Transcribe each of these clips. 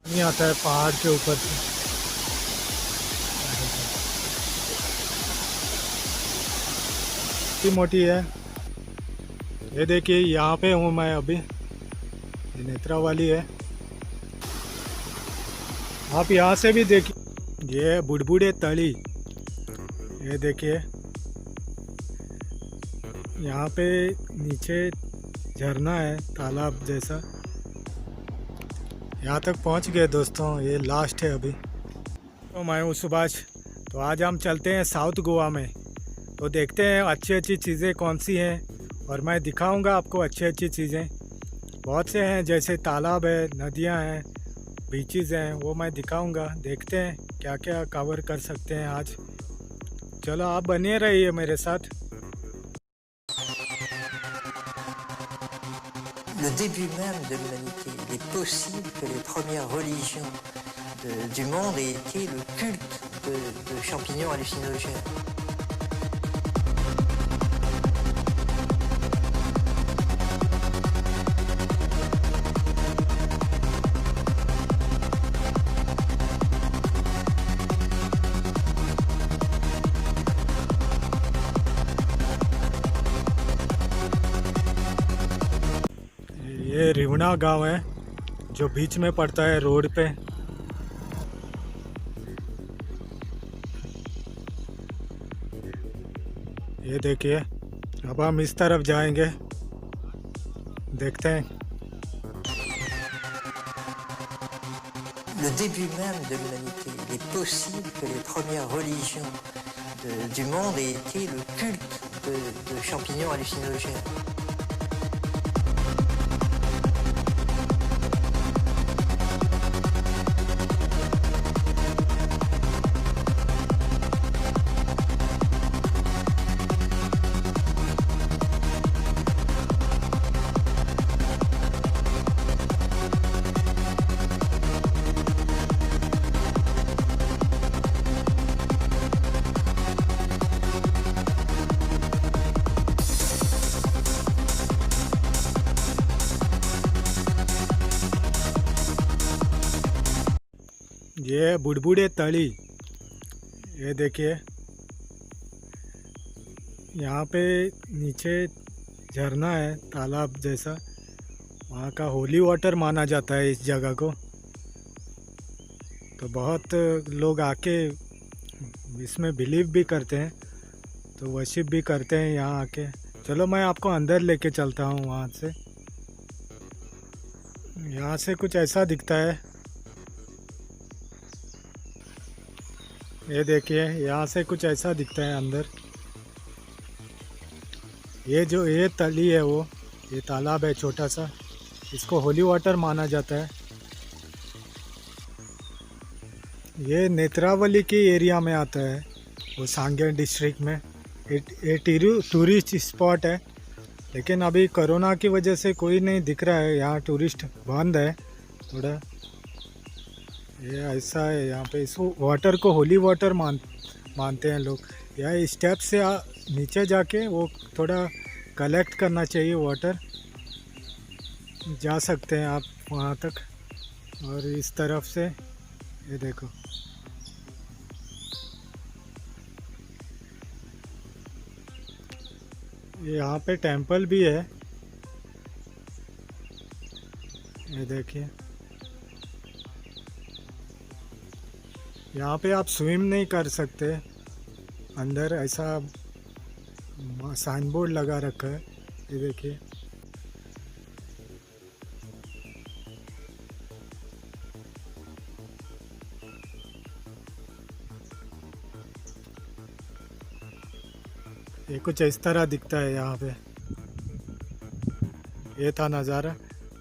पानी आता है पहाड़ के ऊपर से। इतनी मोटी है। ये देखिए यहाँ पे हूँ मैं अभी, ये नेत्रावाली है। आप यहाँ से भी देखिए, ये बुड़बुड़े तली। ये देखिए यहाँ पे नीचे झरना है, तालाब जैसा। यहाँ तक पहुँच गए दोस्तों, ये लास्ट है अभी। तो मैं हूँ सुभाष। तो आज हम चलते हैं साउथ गोवा में। तो देखते हैं अच्छी अच्छी चीज़ें कौन सी हैं, और मैं दिखाऊंगा आपको अच्छी अच्छी चीज़ें। बहुत से हैं, जैसे तालाब है, नदियाँ हैं, बीचेस हैं, वो मैं दिखाऊंगा। देखते हैं क्या क्या कवर कर सकते हैं आज। चलो आप बने रहिए मेरे साथ। Le début même de l'humanité, il est possible que les premières religions du monde aient été le culte de champignons hallucinogènes. ये रिवना गांव है जो बीच में पड़ता है रोड पे। ये देखिए, अब हम इस तरफ जाएंगे, देखते हैं। Le début même de l'humanité, il est possible que les premières religions du monde aient été le culte de champignons hallucinogènes. ये बुड़बुड़े तली। ये देखिए यहाँ पे नीचे झरना है, तालाब जैसा। वहाँ का होली वाटर माना जाता है इस जगह को। तो बहुत लोग आके इसमें बिलीव भी करते हैं, तो वर्शिप भी करते हैं यहाँ आके। चलो मैं आपको अंदर लेके चलता हूँ वहाँ से। यहाँ से कुछ ऐसा दिखता है। ये देखिए यहाँ से कुछ ऐसा दिखता है अंदर। ये जो ये तली है, वो ये तालाब है छोटा सा, इसको होली वाटर माना जाता है। ये नेत्रावली के एरिया में आता है, वो सांगेर डिस्ट्रिक्ट में। ये टूरिस्ट स्पॉट है, लेकिन अभी कोरोना की वजह से कोई नहीं दिख रहा है यहाँ, टूरिस्ट बंद है थोड़ा। ये ऐसा है यहाँ पे, इस वाटर को होली वाटर मानते हैं लोग। यह स्टेप से नीचे जाके वो थोड़ा कलेक्ट करना चाहिए वाटर। जा सकते हैं आप वहाँ तक। और इस तरफ से ये देखो, ये यहाँ पे टेंपल भी है। ये देखिए यहाँ पे आप स्विम नहीं कर सकते अंदर, ऐसा साइन बोर्ड लगा रखा है। ये देखिए ये कुछ इस तरह दिखता है यहाँ पे। ये था नज़ारा।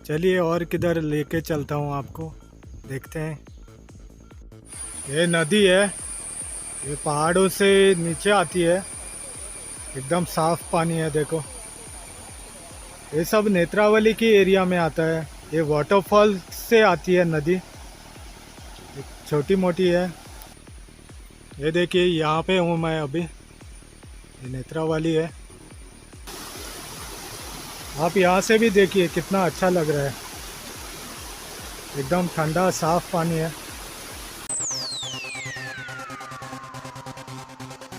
चलिए और किधर लेके चलता हूँ आपको, देखते हैं। ये नदी है, ये पहाड़ों से नीचे आती है, एकदम साफ पानी है। देखो ये सब नेत्रावली की एरिया में आता है। ये वाटरफॉल से आती है नदी, छोटी मोटी है। ये देखिए यहाँ पे हूँ मैं अभी, ये नेत्रावली है। आप यहाँ से भी देखिए कितना अच्छा लग रहा है। एकदम ठंडा साफ पानी है।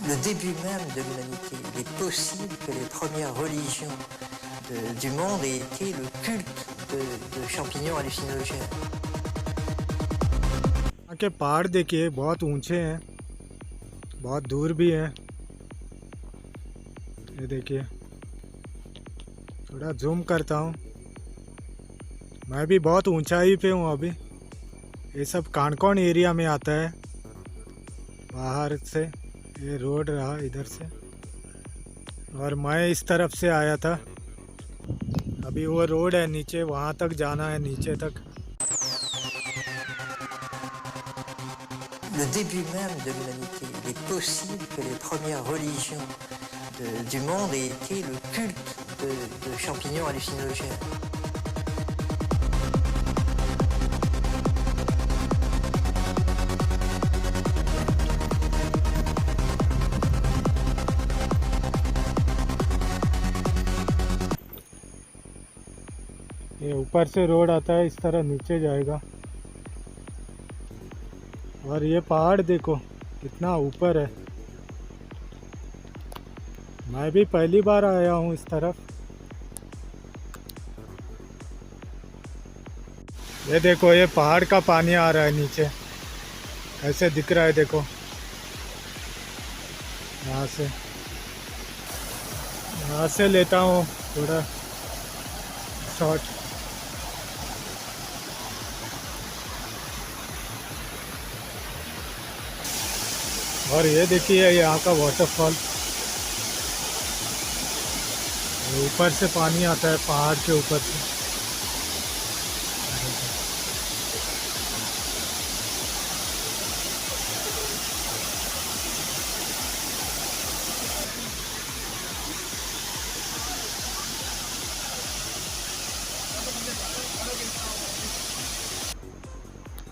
Le début même de l'humanité, il est possible que les premières religions du monde aient été le culte de champignons hallucinogènes. यहाँ के पहाड़ देखिए बहुत ऊंचे हैं, बहुत दूर भी हैं। ये देखिए, थोड़ा जूम करता हूँ। मैं भी बहुत ऊंचाई पे हूँ अभी। ये सब कानकोन एरिया में आता है बाहर से। ये रोड रहा इधर से, और मैं इस तरफ से आया था। अभी वो रोड है नीचे, वहाँ तक जाना है, नीचे तक। Le début même de l'humanité, il est possible que les premières religions du monde aient été le culte de champignons hallucinogènes. ये ऊपर से रोड आता है, इस तरह नीचे जाएगा। और ये पहाड़ देखो कितना ऊपर है। मैं भी पहली बार आया हूँ इस तरफ। ये देखो, ये पहाड़ का पानी आ रहा है नीचे, कैसे दिख रहा है देखो। यहाँ से लेता हूँ थोड़ा शॉट। और ये देखिए यहाँ का वाटरफॉल, ऊपर से पानी आता है पहाड़ के ऊपर से।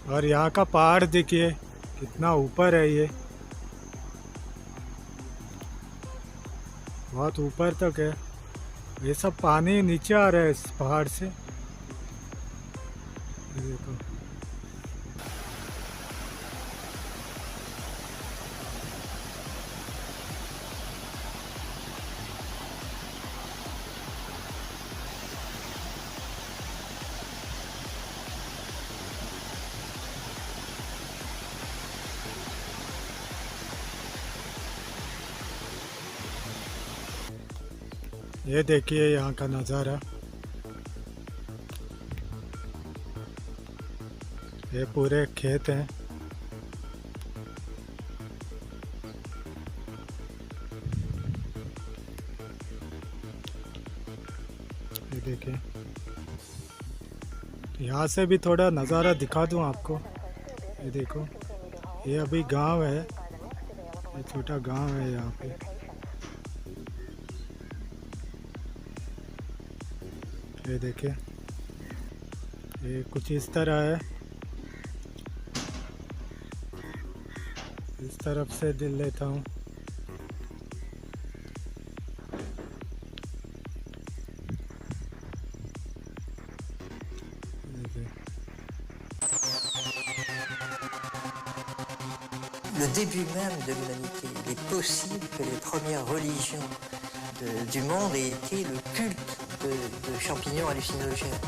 और यहाँ का पहाड़ देखिए कितना ऊपर है। ये बहुत ऊपर तक है। ये सब पानी नीचे आ रहा है इस पहाड़ से। ये देखो, ये देखिए यहाँ का नज़ारा। ये पूरे खेत हैं। ये देखिए, यहाँ से भी थोड़ा नज़ारा दिखा दूँ आपको। ये देखो, ये अभी गांव है, ये छोटा गांव है यहाँ पे। ये देखिए, ये कुछ इस तरह है। इस तरफ से दिल लेता हूँ। Le début même de l'humanité, il est possible que les premières religions du monde aient été le culte de champignons hallucinogènes.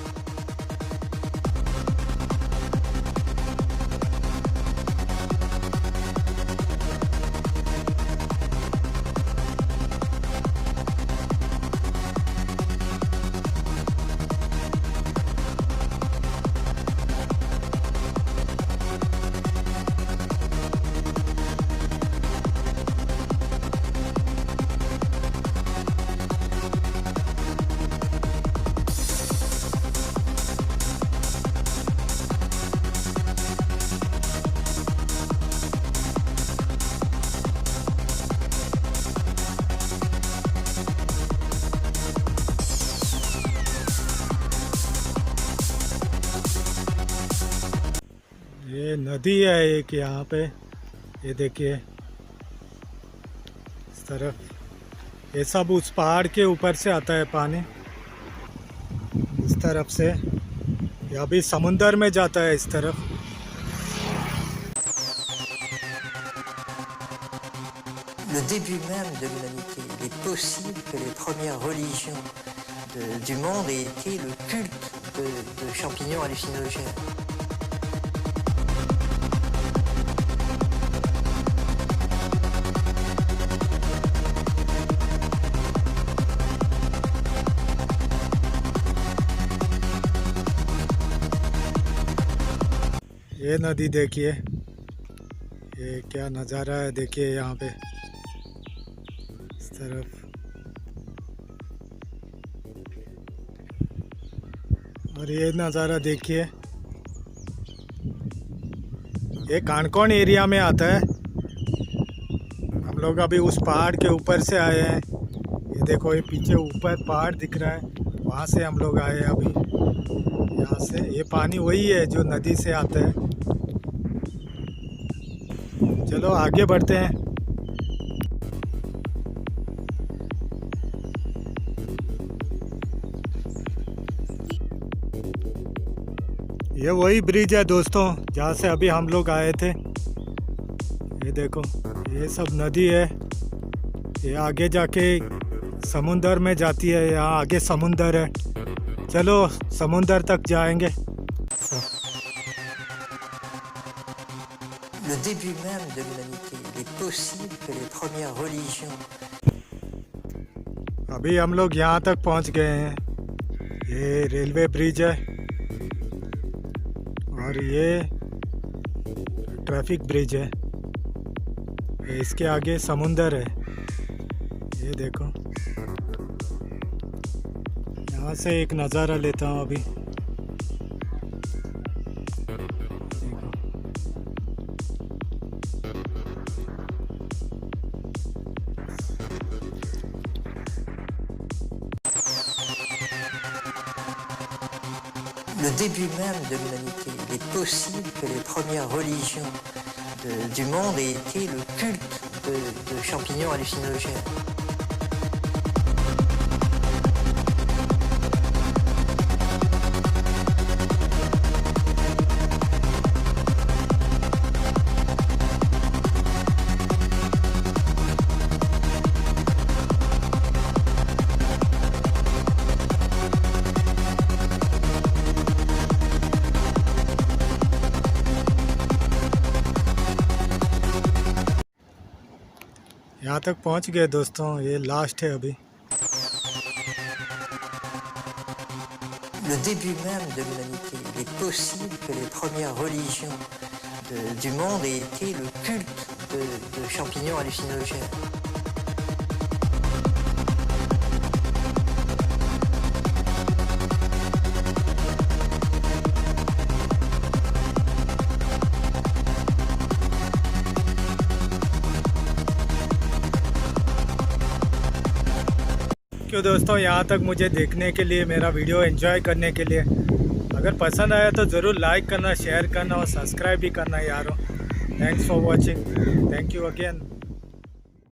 ये नदी है एक यहाँ पे। ये देखिए इस तरफ, ये सब उस पहाड़ के ऊपर से आता है पानी। इस तरफ से ये अभी समुंदर में जाता है इस तरफ। Le début même de l'humanité. Il est possible que les premières religions du monde aient été le culte de champignons hallucinogènes. ये नदी देखिए, ये क्या नज़ारा है देखिए यहाँ पे इस तरफ। और ये नज़ारा देखिए, ये कानकोन एरिया में आता है। हम लोग अभी उस पहाड़ के ऊपर से आए हैं। ये देखो, ये पीछे ऊपर पहाड़ दिख रहा है, वहाँ से हम लोग आए हैं अभी। यहाँ से ये पानी वही है जो नदी से आता है। चलो आगे बढ़ते हैं। ये वही ब्रिज है दोस्तों जहाँ से अभी हम लोग आए थे। ये देखो, ये सब नदी है। ये आगे जाके समुंदर में जाती है। यहाँ आगे समुंदर है। चलो समुंदर तक जाएंगे। Le début même de l'humanité. Il est possible que les premières religions. अभी हम लोग यहाँ तक पहुँच गए हैं। ये रेलवे ब्रिज है और ये ट्रैफिक ब्रिज है। इसके आगे समुंदर है। ये देखो, यहाँ से एक नज़ारा लेता हूँ अभी। Le début même de l'humanité. Il est possible que les premières religions du monde aient été le culte de champignons hallucinogènes. यहाँ तक पहुँच गए दोस्तों। ये लास्ट है अभी। Le début même de l'humanité. Il est possible que les premières religions du monde aient été le culte de champignons hallucinogènes. क्यों दोस्तों, यहाँ तक मुझे देखने के लिए, मेरा वीडियो एंजॉय करने के लिए। अगर पसंद आया तो ज़रूर लाइक करना, शेयर करना और सब्सक्राइब भी करना यारों। Thanks for watching. Thank you again.